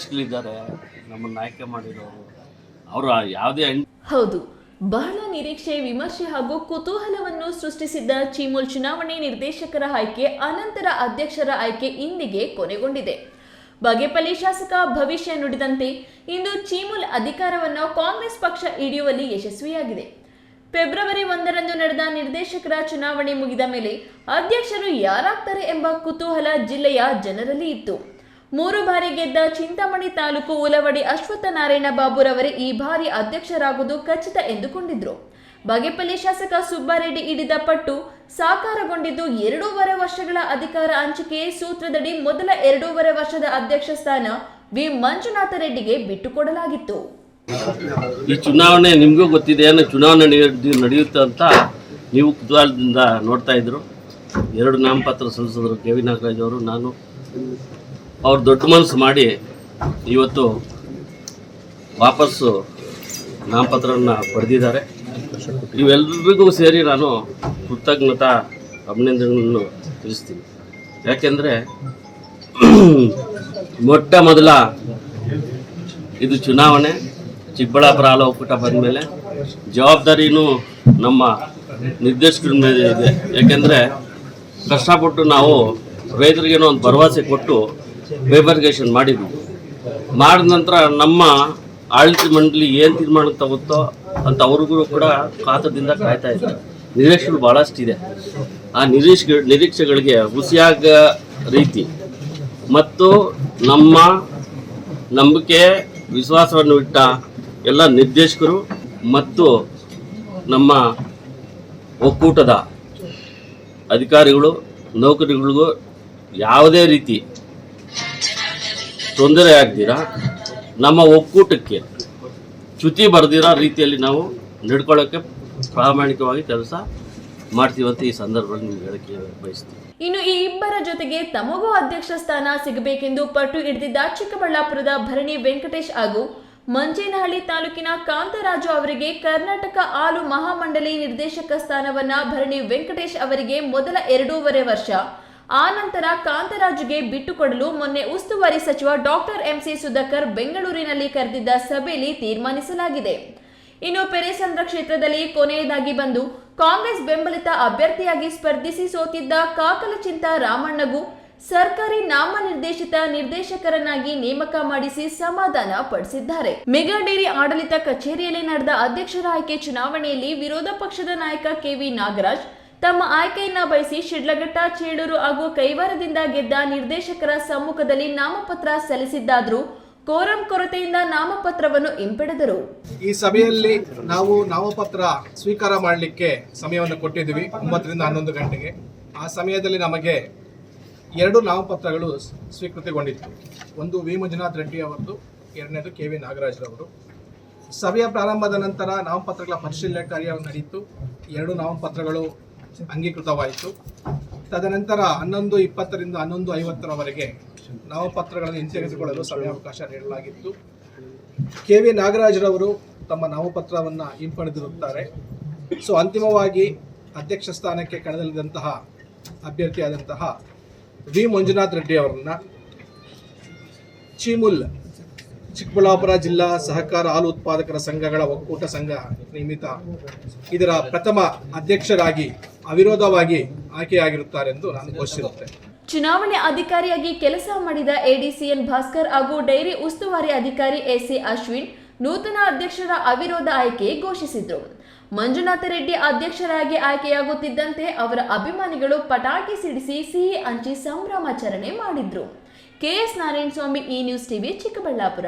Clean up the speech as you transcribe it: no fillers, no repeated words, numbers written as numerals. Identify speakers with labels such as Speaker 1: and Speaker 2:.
Speaker 1: ನಿರ್ದೇಶಕರಿದ್ದಾರೆ ನಮ್ಮನ್ನು ಆಯ್ಕೆ ಮಾಡಿರೋರು, ಅವರು ಯಾವುದೇ
Speaker 2: ಹೌದು, ಬಹಳ ನಿರೀಕ್ಷೆ, ವಿಮರ್ಶೆ ಹಾಗೂ ಕುತೂಹಲವನ್ನು ಸೃಷ್ಟಿಸಿದ್ದ ಚೀಮೂಲ್ ಚುನಾವಣೆ ನಿರ್ದೇಶಕರ ಆಯ್ಕೆ ಅನಂತರ ಅಧ್ಯಕ್ಷರ ಆಯ್ಕೆ ಇಂದಿಗೆ ಕೊನೆಗೊಂಡಿದೆ. ಬಾಗೇಪಲ್ಲಿ ಶಾಸಕ ಭವಿಷ್ಯ ನುಡಿದಂತೆ ಇಂದು ಚೀಮೂಲ್ ಅಧಿಕಾರವನ್ನು ಕಾಂಗ್ರೆಸ್ ಪಕ್ಷ ಹಿಡಿಯುವಲ್ಲಿ ಯಶಸ್ವಿಯಾಗಿದೆ. ಫೆಬ್ರವರಿ 1ರಂದು ನಡೆದ ನಿರ್ದೇಶಕರ ಚುನಾವಣೆ ಮುಗಿದ ಮೇಲೆ ಅಧ್ಯಕ್ಷರು ಯಾರಾಗ್ತಾರೆ ಎಂಬ ಕುತೂಹಲ ಜಿಲ್ಲೆಯ ಜನರಲ್ಲಿ ಇತ್ತು. 3 ಬಾರಿ ಗೆದ್ದ ಚಿಂತಾಮಣಿ ತಾಲೂಕು ಉಲವಡಿ ಅಶ್ವತ್ಥನಾರಾಯಣ ಬಾಬುರವರೇ ಈ ಬಾರಿ ಅಧ್ಯಕ್ಷರಾಗುವುದು ಖಚಿತ ಎಂದುಕೊಂಡಿದ್ರು. ಬಾಗೇಪಲ್ಲಿ ಶಾಸಕ ಸುಬ್ಬಾರೆಡ್ಡಿ ಹಿಡಿದ ಪಟ್ಟು ಸಾಕಾರಗೊಂಡಿದ್ದು 2.5 ವರ್ಷಗಳ ಅಧಿಕಾರ ಹಂಚಿಕೆ ಸೂತ್ರದಡಿ ಮೊದಲ 2.5 ವರ್ಷದ ಅಧ್ಯಕ್ಷ ಸ್ಥಾನ ವಿ ಮಂಜುನಾಥ ರೆಡ್ಡಿಗೆ ಬಿಟ್ಟುಕೊಡಲಾಗಿತ್ತು.
Speaker 1: ಈ ಚುನಾವಣೆ ನಿಮಗೂ ಗೊತ್ತಿದೆ, ಚುನಾವಣೆ ನಡೆಯುತ್ತೆ ಅಂತ ನೀವು ಕುತೂಹಲದಿಂದ ನೋಡ್ತಾ ಇದ್ರು. 2 ನಾಮಪತ್ರ ಸಲ್ಲಿಸಿದ್ರು ಕೆ.ವಿ. ನಾಗರಾಜ್ ಅವರು, ನಾನು. ಅವ್ರು ದೊಡ್ಡ ಮನಸ್ಸು ಮಾಡಿ ಇವತ್ತು ವಾಪಸ್ಸು ನಾಮಪತ್ರವನ್ನು ಪಡೆದಿದ್ದಾರೆ. ಇವೆಲ್ಲರಿಗೂ ಸೇರಿ ನಾನು ಕೃತಜ್ಞತಾ ಅಭಿನಂದನೆಗಳನ್ನು ತಿಳಿಸ್ತೀನಿ. ಯಾಕೆಂದರೆ ಮೊಟ್ಟ ಮೊದಲ ಇದು ಚುನಾವಣೆ, ಚಿಕ್ಕಬಳ್ಳಾಪುರ ಹಾಲು ಒಕ್ಕೂಟ ಬಂದ ಮೇಲೆ ಜವಾಬ್ದಾರಿನೂ ನಮ್ಮ ನಿರ್ದೇಶಕರ ಮೇಲೆ ಇದೆ. ಯಾಕೆಂದರೆ ಕಷ್ಟಪಟ್ಟು ನಾವು ರೈತರಿಗೇನೋ ಒಂದು ಭರವಸೆ ಕೊಟ್ಟು ಫೈಬರ್ಗೇಷನ್ ಮಾಡಿದ್ವಿ. ಮಾಡಿದ ನಂತರ ನಮ್ಮ ಆಡಳಿತ ಮಂಡಳಿ ಏನು ತೀರ್ಮಾನ ತಗುತ್ತೋ ಅಂತ ಅವ್ರಿಗೂ ಕೂಡ ಕಾತದಿಂದ ಕಾಯ್ತಾ ಇದ್ದಾರೆ. ನಿರೀಕ್ಷೆಗಳು ಭಾಳಷ್ಟಿದೆ. ಆ ನಿರೀಕ್ಷೆಗಳಿಗೆ ಹುಸಿಯಾಗ ರೀತಿ ಮತ್ತು ನಮ್ಮ ನಂಬಿಕೆ ವಿಶ್ವಾಸವನ್ನು ಇಟ್ಟ ಎಲ್ಲ ನಿರ್ದೇಶಕರು ಮತ್ತು ನಮ್ಮ ಒಕ್ಕೂಟದ ಅಧಿಕಾರಿಗಳು ನೌಕರಿಗಳಿಗೂ ಯಾವುದೇ ರೀತಿ ತೊಂದರೆ ಆಗ್ದಿರಾ ನಮ್ಮ ಒಕ್ಕೂಟಕ್ಕೆ ಚ್ಯುತಿ ಬರೆದಿರೋ ರೀತಿಯಲ್ಲಿ ನಾವು ನಡ್ಕೊಳ್ಳೋಕ್ಕೆ ಪ್ರಾಮಾಣಿಕವಾಗಿ ಕೆಲಸ ಮಾಡ್ತೀವಂತ ಈ ಸಂದರ್ಭದಲ್ಲಿ ನಿಮ್ಗೆ ಹೇಳಕ್ಕೆ ಬಯಸ್ತೀವಿ.
Speaker 2: ಇನ್ನು ಈ ಇಬ್ಬರ ಜೊತೆಗೆ ತಮಗೂ ಅಧ್ಯಕ್ಷ ಸ್ಥಾನ ಸಿಗಬೇಕೆಂದು ಪಟ್ಟು ಹಿಡಿದಿದ್ದ ಚಿಕ್ಕಬಳ್ಳಾಪುರದ ಭರಣಿ ವೆಂಕಟೇಶ್ ಹಾಗೂ ಮಂಜೇನಹಳ್ಳಿ ತಾಲೂಕಿನ ಕಾಂತರಾಜು ಅವರಿಗೆ ಕರ್ನಾಟಕ ಹಾಲು ಮಹಾಮಂಡಳಿ ನಿರ್ದೇಶಕ ಸ್ಥಾನವನ್ನ ಭರಣಿ ವೆಂಕಟೇಶ್ ಅವರಿಗೆ ಮೊದಲ 2.5 ವರ್ಷ, ಆ ನಂತರ ಕಾಂತರಾಜುಗೆ ಬಿಟ್ಟುಕೊಡಲು ಮೊನ್ನೆ ಉಸ್ತುವಾರಿ ಸಚಿವ ಡಾಕ್ಟರ್ ಎಂಸಿ ಸುಧಾಕರ್ ಬೆಂಗಳೂರಿನಲ್ಲಿ ಕರೆದಿದ್ದ ಸಭೆಯಲ್ಲಿ ತೀರ್ಮಾನಿಸಲಾಗಿದೆ. ಇನ್ನು ಪೆರೇಸಂದ್ರ ಕ್ಷೇತ್ರದಲ್ಲಿ ಕೊನೆಯದಾಗಿ ಬಂದು ಕಾಂಗ್ರೆಸ್ ಬೆಂಬಲಿತ ಅಭ್ಯರ್ಥಿಯಾಗಿ ಸ್ಪರ್ಧಿಸಿ ಸೋತಿದ್ದ ಕಾಕಲಚಿಂತ ರಾಮಣ್ಣಗೂ ಸರ್ಕಾರಿ ನಾಮನಿರ್ದೇಶಿತ ನಿರ್ದೇಶಕರನ್ನಾಗಿ ನೇಮಕ ಮಾಡಿಸಿ ಸಮಾಧಾನ ಪಡಿಸಿದ್ದಾರೆ. ಮೆಗಾ ಡೇರಿ ಆಡಳಿತ ಕಚೇರಿಯಲ್ಲಿ ನಡೆದ ಅಧ್ಯಕ್ಷರ ಆಯ್ಕೆ ಚುನಾವಣೆಯಲ್ಲಿ ವಿರೋಧ ಪಕ್ಷದ ನಾಯಕ ಕೆ.ವಿ. ನಾಗರಾಜ್ ತಮ್ಮ ಆಯ್ಕೆಯನ್ನ ಬಯಸಿ ಶಿಡ್ಲಘಟ್ಟ, ಚೇಳೂರು ಹಾಗೂ ಕೈವಾರದಿಂದ ಗೆದ್ದ ನಿರ್ದೇಶಕರ ಸಮ್ಮುಖದಲ್ಲಿ ನಾಮಪತ್ರ ಸಲ್ಲಿಸಿದ್ದಾದರೂ ಕೋರಂ ಕೊರತೆಯಿಂದ ನಾಮಪತ್ರವನ್ನು ಹಿಂಪಡೆದರು.
Speaker 3: ಈ ಸಭೆಯಲ್ಲಿ ನಾವು ನಾಮಪತ್ರ ಸ್ವೀಕಾರ ಮಾಡಲಿಕ್ಕೆ ಸಮಯವನ್ನು ಕೊಟ್ಟಿದ್ವಿ, 9 ರಿಂದ 11 ಗಂಟೆಗೆ. ಆ ಸಮಯದಲ್ಲಿ ನಮಗೆ 2 ನಾಮಪತ್ರಗಳು ಸ್ವೀಕೃತಿಗೊಂಡಿತ್ತು. ಒಂದು ವಿ ಮಂಜುನಾಥ್ ರೆಡ್ಡಿ ಅವರದ್ದು, ಎರಡನೇದು ಕೆ.ವಿ. ನಾಗರಾಜ್ರವರು. ಸಭೆಯ ಪ್ರಾರಂಭದ ನಂತರ ನಾಮಪತ್ರಗಳ ಪರಿಶೀಲನೆ ಕಾರ್ಯ ನಡೆಯಿತು. 2 ನಾಮಪತ್ರಗಳು ಅಂಗೀಕೃತವಾಯಿತು. ತದನಂತರ 11:20 ರಿಂದ 11:50 ನಾಮಪತ್ರಗಳನ್ನು ಹಿಂತೆಗೆದುಕೊಳ್ಳಲು ಸಮಯಾವಕಾಶ ನೀಡಲಾಗಿತ್ತು. ಕೆ.ವಿ. ನಾಗರಾಜ್ರವರು ತಮ್ಮ ನಾಮಪತ್ರವನ್ನು ಹಿಂಪಡೆದಿರುತ್ತಾರೆ. ಅಂತಿಮವಾಗಿ ಅಧ್ಯಕ್ಷ ಸ್ಥಾನಕ್ಕೆ ಕಣದಲ್ಲಿದ್ದಂತಹ ಅಭ್ಯರ್ಥಿಯಾದಂತಹ ವಿ ಮಂಜುನಾಥ್ ರೆಡ್ಡಿ ಅವರನ್ನ ಚೀಮೂಲ್ ಚಿಕ್ಕಬಳ್ಳಾಪುರ ಜಿಲ್ಲಾ ಸಹಕಾರ ಹಾಲು ಉತ್ಪಾದಕರ ಸಂಘಗಳ ಒಕ್ಕೂಟ ಸಂಘ ನಿಯಮಿತ ಇದರ ಪ್ರಥಮ ಅಧ್ಯಕ್ಷರಾಗಿ ಅವಿರೋಧವಾಗಿ ಆಯ್ಕೆಯಾಗಿರುತ್ತಾರೆಂದು ನಾನು ಘೋಷಿಸುತ್ತೇನೆ.
Speaker 2: ಚುನಾವಣೆ ಅಧಿಕಾರಿಯಾಗಿ ಕೆಲಸ ಮಾಡಿದ ಎಡಿಸಿಎನ್ ಭಾಸ್ಕರ್ ಹಾಗೂ ಡೈರಿ ಉಸ್ತುವಾರಿ ಅಧಿಕಾರಿ ಎಸ್ಸಿ ಅಶ್ವಿನ್ ನೂತನ ಅಧ್ಯಕ್ಷರ ಅವಿರೋಧ ಆಯ್ಕೆ ಘೋಷಿಸಿದ್ರು. ಮಂಜುನಾಥ ರೆಡ್ಡಿ ಅಧ್ಯಕ್ಷರಾಗಿ ಆಯ್ಕೆಯಾಗುತ್ತಿದ್ದಂತೆ ಅವರ ಅಭಿಮಾನಿಗಳು ಪಟಾಕಿ ಸಿಡಿಸಿ ಸಿಹಿ ಹಂಚಿ ಸಂಭ್ರಮಾಚರಣೆ ಮಾಡಿದ್ರು. ಕೆಎಸ್ ನಾರಾಯಣಸ್ವಾಮಿ, ಈ ನ್ಯೂಸ್ ಟಿವಿ, ಚಿಕ್ಕಬಳ್ಳಾಪುರ.